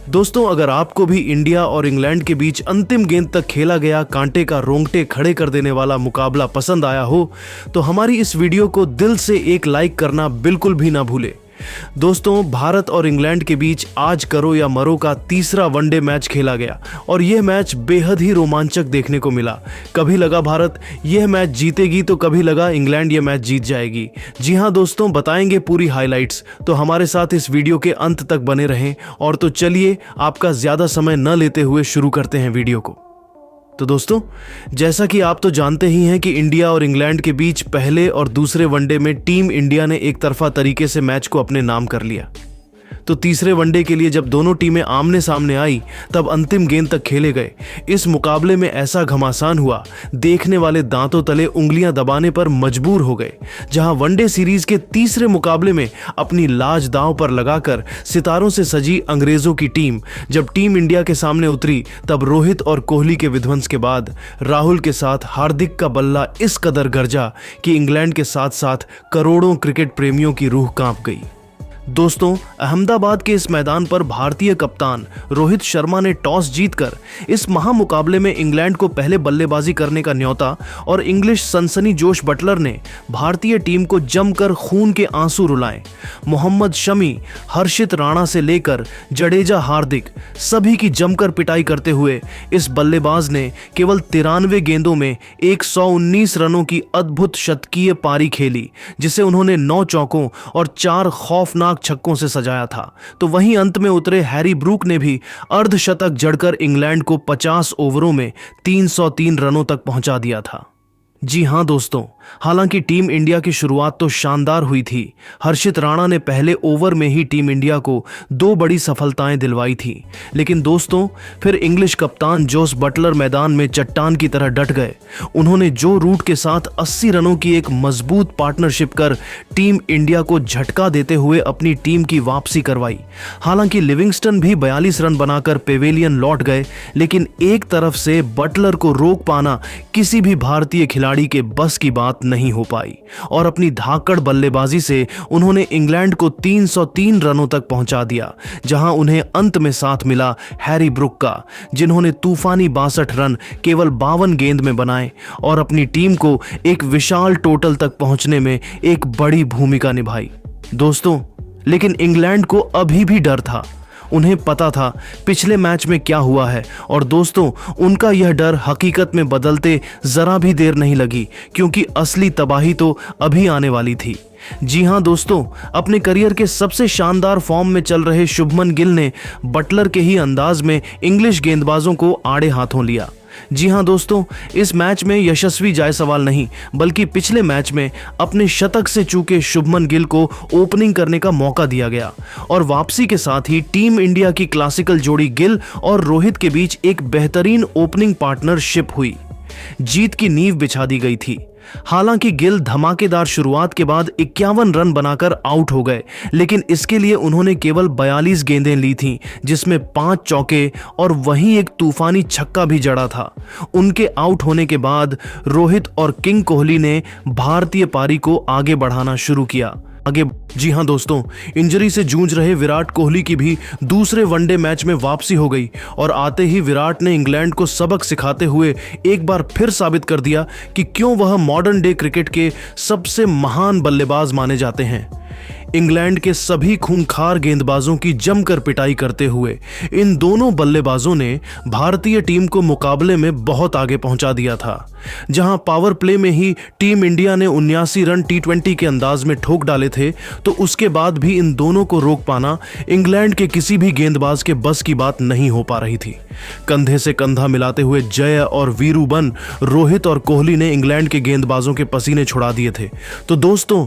दोस्तों, अगर आपको भी इंडिया और इंग्लैंड के बीच अंतिम गेंद तक खेला गया कांटे का रोंगटे खड़े कर देने वाला मुकाबला पसंद आया हो तो हमारी इस वीडियो को दिल से एक लाइक करना बिल्कुल भी ना भूले। दोस्तों, भारत और इंग्लैंड के बीच आज करो या मरो का तीसरा वनडे मैच खेला गया और यह मैच बेहद ही रोमांचक देखने को मिला। कभी लगा भारत यह मैच जीतेगी तो कभी लगा इंग्लैंड यह मैच जीत जाएगी। जी हां दोस्तों, बताएंगे पूरी हाइलाइट्स, तो हमारे साथ इस वीडियो के अंत तक बने रहें। और तो चलिए आपका ज्यादा समय न लेते हुए शुरू करते हैं वीडियो को। तो दोस्तों, जैसा कि आप तो जानते ही हैं कि इंडिया और इंग्लैंड के बीच पहले और दूसरे वनडे में टीम इंडिया ने एक तरफा तरीके से मैच को अपने नाम कर लिया। तो तीसरे वनडे के लिए जब दोनों टीमें आमने सामने आई तब अंतिम गेंद तक खेले गए। इस मुकाबले में ऐसा घमासान हुआ, देखने वाले दांतों तले उंगलियां दबाने पर मजबूर हो गए। जहां वनडे सीरीज के तीसरे मुकाबले में अपनी लाज दांव पर लगाकर सितारों से सजी अंग्रेजों की टीम जब टीम इंडिया के सामने उतरी, तब रोहित और कोहली के विध्वंस के बाद राहुल के साथ हार्दिक का बल्ला इस कदर गरजा कि इंग्लैंड के साथ साथ करोड़ों क्रिकेट प्रेमियों की रूह कांप गई। दोस्तों, अहमदाबाद के इस मैदान पर भारतीय कप्तान रोहित शर्मा ने टॉस जीतकर इस महामुकाबले में इंग्लैंड को पहले बल्लेबाजी करने का न्योता और इंग्लिश सनसनी जोश बटलर ने भारतीय टीम को जमकर खून के आंसू रुलाए। मोहम्मद शमी, हर्षित राणा से लेकर जडेजा, हार्दिक सभी की जमकर पिटाई करते हुए इस बल्लेबाज ने केवल 93 गेंदों में 119 रनों की अद्भुत शतकीय पारी खेली, जिसे उन्होंने 9 चौकों और 4 खौफनाक छक्कों से सजाया था। तो वहीं अंत में उतरे हैरी ब्रूक ने भी अर्धशतक जड़कर इंग्लैंड को 50 ओवरों में 303 रनों तक पहुंचा दिया था। जी हां दोस्तों, हालांकि टीम इंडिया की शुरुआत तो शानदार हुई थी। हर्षित राणा ने पहले ओवर में ही टीम इंडिया को 2 बड़ी सफलताएं दिलवाई थी। लेकिन दोस्तों, फिर इंग्लिश कप्तान जोस बटलर मैदान में चट्टान की तरह डट गए। उन्होंने जो रूट के साथ 80 रनों की एक मजबूत पार्टनरशिप कर टीम इंडिया को झटका देते हुए अपनी टीम की वापसी करवाई। हालांकि लिविंगस्टन भी 42 रन बनाकर पेवेलियन लौट गए, लेकिन एक तरफ से बटलर को रोक पाना किसी भी भारतीय खिलाड़ी के बस की बात नहीं हो पाई और अपनी धाकड़ बल्लेबाजी से उन्होंने इंग्लैंड को 303 रनों तक पहुंचा दिया, जहां उन्हें अंत में साथ मिला हैरी ब्रूक का, जिन्होंने तूफानी 62 रन केवल 52 गेंद में बनाए और अपनी टीम को एक विशाल टोटल तक पहुंचने में एक बड़ी भूमिका निभाई। दोस्तों, लेकिन इंग्लैंड को अभी भी डर था। उन्हें पता था पिछले मैच में क्या हुआ है और दोस्तों, उनका यह डर हकीकत में बदलते जरा भी देर नहीं लगी, क्योंकि असली तबाही तो अभी आने वाली थी। जी हां दोस्तों, अपने करियर के सबसे शानदार फॉर्म में चल रहे शुभमन गिल ने बटलर के ही अंदाज में इंग्लिश गेंदबाजों को आड़े हाथों लिया। जी हां दोस्तों, इस मैच में यशस्वी जायसवाल नहीं बल्कि पिछले मैच में अपने शतक से चूके शुभमन गिल को ओपनिंग करने का मौका दिया गया और वापसी के साथ ही टीम इंडिया की क्लासिकल जोड़ी गिल और रोहित के बीच एक बेहतरीन ओपनिंग पार्टनरशिप हुई। जीत की नींव बिछा दी गई थी। हालांकि गिल धमाकेदार शुरुआत के बाद 51 रन बनाकर आउट हो गए, लेकिन इसके लिए उन्होंने केवल 42 गेंदें ली थीं, जिसमें 5 चौके और वहीं एक तूफानी छक्का भी जड़ा था। उनके आउट होने के बाद रोहित और किंग कोहली ने भारतीय पारी को आगे बढ़ाना शुरू किया। जी हां दोस्तों, इंजरी से जूझ रहे विराट कोहली की भी दूसरे वनडे मैच में वापसी हो गई और आते ही विराट ने इंग्लैंड को सबक सिखाते हुए एक बार फिर साबित कर दिया कि क्यों वह मॉडर्न डे क्रिकेट के सबसे महान बल्लेबाज माने जाते हैं। इंग्लैंड के सभी खूंखार गेंदबाजों की जमकर पिटाई करते हुए इन दोनों बल्लेबाजों ने भारतीय टीम को मुकाबले में बहुत आगे पहुंचा दिया था। जहां पावर प्ले में ही टीम इंडिया ने 79 रन T20 के अंदाज में ठोक डाले थे, तो उसके बाद भी इन दोनों को रोक पाना इंग्लैंड के किसी भी गेंदबाज के बस की बात नहीं हो पा रही थी। कंधे से कंधा मिलाते हुए जय और वीरू बन रोहित और कोहली ने इंग्लैंड के गेंदबाजों के पसीने छुड़ा दिए थे। तो दोस्तों,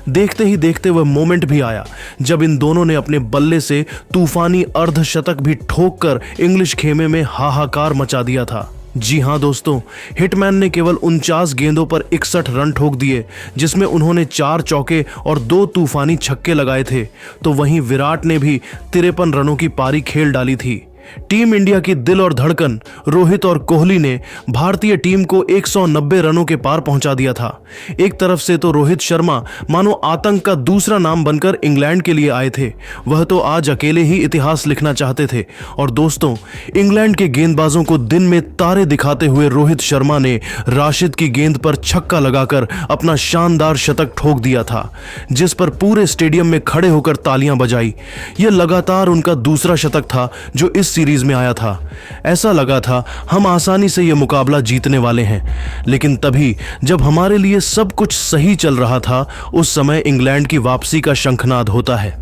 देखते ही देखते वह मोमेंट भी आया जब इन दोनों ने अपने बल्ले से तूफानी अर्धशतक भी ठोक कर इंग्लिश खेमे में हाहाकार मचा दिया था। जी हां दोस्तों, हिटमैन ने केवल 49 गेंदों पर 61 रन ठोक दिए, जिसमें उन्होंने 4 चौके और 2 तूफानी छक्के लगाए थे। तो वहीं विराट ने भी 53 रनों की पारी खेल डाली थी। टीम इंडिया की दिल और धड़कन रोहित और कोहली ने भारतीय टीम को 190 रनों के पार पहुंचा दिया था। एक तरफ से तो रोहित शर्मा मानो आतंक का दूसरा नाम बनकर इंग्लैंड के लिए आए थे। वह तो आज अकेले ही इतिहास लिखना चाहते थे। और दोस्तों, इंग्लैंड के गेंदबाजों को दिन में तारे दिखाते हुए रोहित शर्मा ने राशिद की गेंद पर छक्का लगाकर अपना शानदार शतक ठोक दिया था, जिस पर पूरे स्टेडियम में खड़े होकर तालियां बजाई। यह लगातार उनका दूसरा शतक था जो इस सीरीज में आया था। ऐसा लगा था हम आसानी से यह मुकाबला जीतने वाले हैं, लेकिन तभी जब हमारे लिए सब कुछ सही चल रहा था, उस समय इंग्लैंड की वापसी का शंखनाद होता है।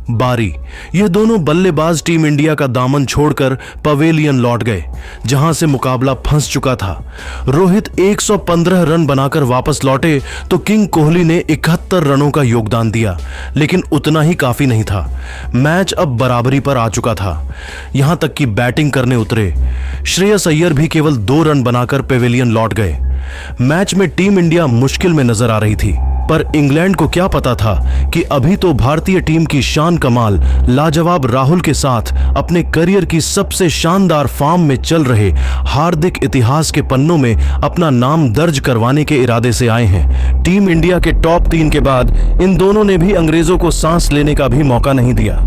बारी यह दोनों बल्लेबाज टीम इंडिया का दामन छोड़कर पवेलियन लौट गए, जहां से मुकाबला फंस चुका था। रोहित 115 रन बनाकर वापस लौटे तो किंग कोहली ने 71 रनों का योगदान दिया, लेकिन उतना ही काफी नहीं था। मैच अब बराबरी पर आ चुका था। यहां तक कि बैटिंग करने उतरे श्रेयस अय्यर भी केवल 2 रन बनाकर पवेलियन लौट गए। मैच में टीम इंडिया मुश्किल में नजर आ रही थी, पर इंग्लैंड को क्या पता था कि अभी तो भारतीय टीम की शान कमाल लाजवाब राहुल के साथ अपने करियर की सबसे शानदार फॉर्म में चल रहे हार्दिक इतिहास के पन्नों में अपना नाम दर्ज करवाने के इरादे से आए हैं। टीम इंडिया के टॉप 3 के बाद इन दोनों ने भी अंग्रेजों को सांस लेने का भी मौका नहीं दिया।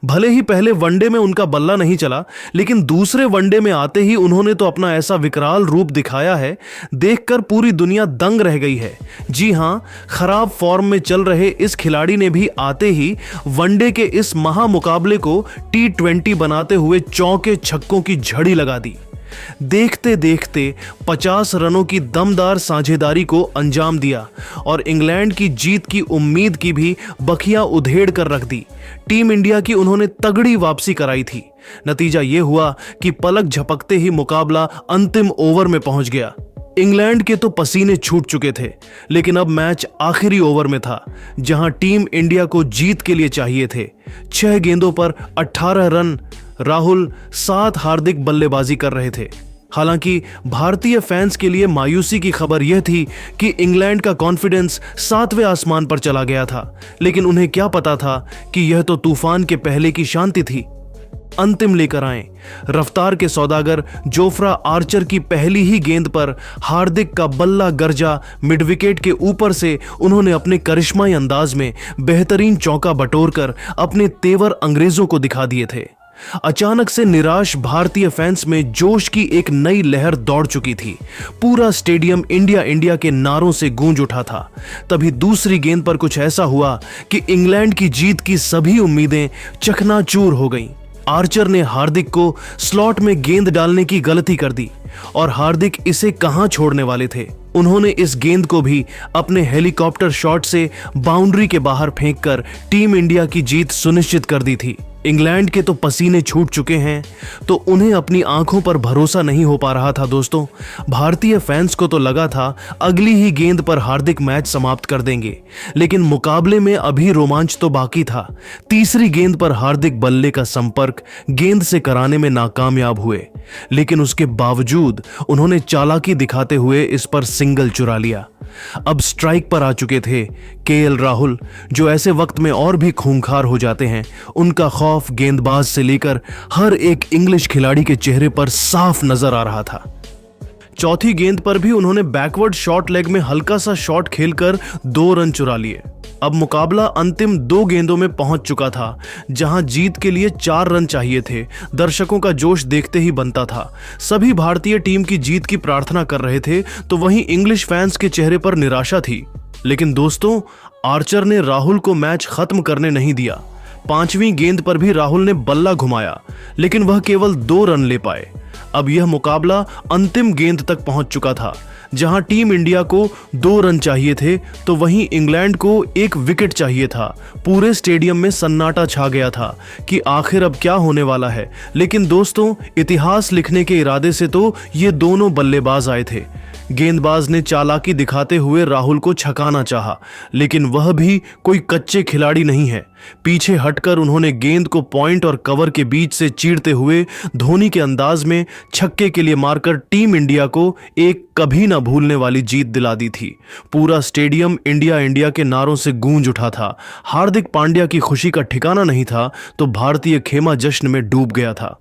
भले ही पहले वनडे में उनका बल्ला नहीं चला, लेकिन दूसरे वनडे में आते ही उन्होंने तो अपना ऐसा विकराल रूप दिखाया है, देखकर पूरी दुनिया दंग रह गई है। जी हां, खराब फॉर्म में चल रहे इस खिलाड़ी ने भी आते ही वनडे के इस महामुकाबले को T20 बनाते हुए चौके छक्कों की झड़ी लगा दी। देखते देखते 50 रनों की दमदार साझेदारी को अंजाम दिया और इंग्लैंड की जीत की उम्मीद की भी बखिया उधेड़ कर रख दी। टीम इंडिया की उन्होंने तगड़ी वापसी कराई थी। नतीजा यह हुआ कि पलक झपकते ही मुकाबला अंतिम ओवर में पहुंच गया। इंग्लैंड के तो पसीने छूट चुके थे, लेकिन अब मैच आखिरी ओवर में था, जहां टीम इंडिया को जीत के लिए चाहिए थे। 6 गेंदों पर 18 रन। राहुल 7 हार्दिक बल्लेबाजी कर रहे थे। हालांकि भारतीय फैंस के लिए मायूसी की खबर यह थी कि इंग्लैंड का कॉन्फिडेंस 7वें आसमान पर चला गया था, लेकिन उन्हें क्या पता था कि यह तो तूफान के पहले की शांति थी। अंतिम लेकर आए रफ्तार के सौदागर जोफ्रा आर्चर की पहली ही गेंद पर हार्दिक का बल्ला गरजा मिडविकेट के ऊपर से उन्होंने अपने करिश्माई अंदाज में बेहतरीन चौका बटोरकर अपने तेवर अंग्रेजों को दिखा दिए थे। अचानक से निराश भारतीय फैंस में जोश की एक नई लहर दौड़ चुकी थी। पूरा स्टेडियम इंडिया इंडिया के नारों से गूंज उठा था। तभी दूसरी गेंद पर कुछ ऐसा हुआ कि इंग्लैंड की जीत की सभी उम्मीदें चकनाचूर हो गईं। आर्चर ने हार्दिक को स्लॉट में गेंद डालने की गलती कर दी और हार्दिक इसे कहां छोड़ने वाले थे। उन्होंने इस गेंद को भी अपने हेलीकॉप्टर शॉट से बाउंड्री के बाहर फेंककर टीम इंडिया की जीत सुनिश्चित कर दी थी। इंग्लैंड के तो पसीने छूट चुके हैं, तो उन्हें अपनी आंखों पर भरोसा नहीं हो पा रहा था। दोस्तों, भारतीय फैंस को तो लगा था अगली ही गेंद पर हार्दिक मैच समाप्त कर देंगे, लेकिन मुकाबले में अभी रोमांच तो बाकी था। तीसरी गेंद पर हार्दिक बल्ले का संपर्क गेंद से कराने में नाकामयाब हुए, लेकिन उसके बावजूद उन्होंने चालाकी दिखाते हुए इस पर सिंगल चुरा लिया। अब स्ट्राइक पर आ चुके थे केएल राहुल, जो ऐसे वक्त में और भी खूंखार हो जाते हैं। उनका खौफ गेंदबाज से लेकर हर एक इंग्लिश खिलाड़ी के चेहरे पर साफ नजर आ रहा था। चौथी गेंद पर भी उन्होंने बैकवर्ड शॉर्ट लेग में हल्का सा शॉट खेलकर 2 रन चुरा लिए। अब मुकाबला अंतिम 2 गेंदों में पहुंच चुका था, जहां जीत के लिए 4 रन चाहिए थे। दर्शकों का जोश देखते ही बनता था। सभी भारतीय टीम की जीत की प्रार्थना कर रहे थे, तो वहीं इंग्लिश फैंस के चेहरे पर निराशा थी। लेकिन दोस्तों, आर्चर ने राहुल को मैच खत्म करने नहीं दिया। 5वीं गेंद पर भी राहुल ने बल्ला घुमाया, लेकिन वह केवल 2 रन ले पाए। अब यह मुकाबला अंतिम गेंद तक पहुंच चुका था, जहां टीम इंडिया को 2 रन चाहिए थे, तो वहीं इंग्लैंड को 1 विकेट चाहिए था। पूरे स्टेडियम में सन्नाटा छा गया था कि आखिर अब क्या होने वाला है। लेकिन दोस्तों, इतिहास लिखने के इरादे से तो ये दोनों बल्लेबाज आए थे। गेंदबाज ने चालाकी दिखाते हुए राहुल को छकाना चाहा, लेकिन वह भी कोई कच्चे खिलाड़ी नहीं है। पीछे हटकर उन्होंने गेंद को पॉइंट और कवर के बीच से चीरते हुए धोनी के अंदाज में छक्के के लिए मारकर टीम इंडिया को एक कभी ना भूलने वाली जीत दिला दी थी। पूरा स्टेडियम इंडिया इंडिया के नारों से गूंज उठा था। हार्दिक पांड्या की खुशी का ठिकाना नहीं था तो भारतीय खेमा जश्न में डूब गया था।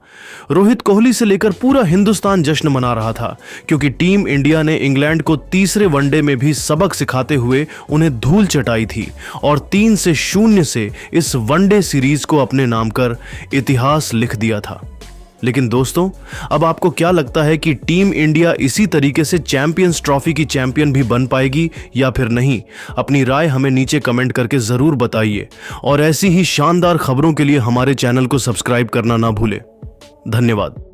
रोहित कोहली से लेकर पूरा हिंदुस्तान जश्न मना रहा था, क्योंकि टीम इंडिया ने इंग्लैंड को तीसरे वनडे में भी सबक सिखाते हुए उन्हें धूल चटाई थी और 3-0 से इस वनडे सीरीज को अपने नाम कर इतिहास लिख दिया था। लेकिन दोस्तों, अब आपको क्या लगता है कि टीम इंडिया इसी तरीके से चैंपियंस ट्रॉफी की चैंपियन भी बन पाएगी या फिर नहीं? अपनी राय हमें नीचे कमेंट करके जरूर बताइए और ऐसी ही शानदार खबरों के लिए हमारे चैनल को सब्सक्राइब करना ना भूलें। धन्यवाद।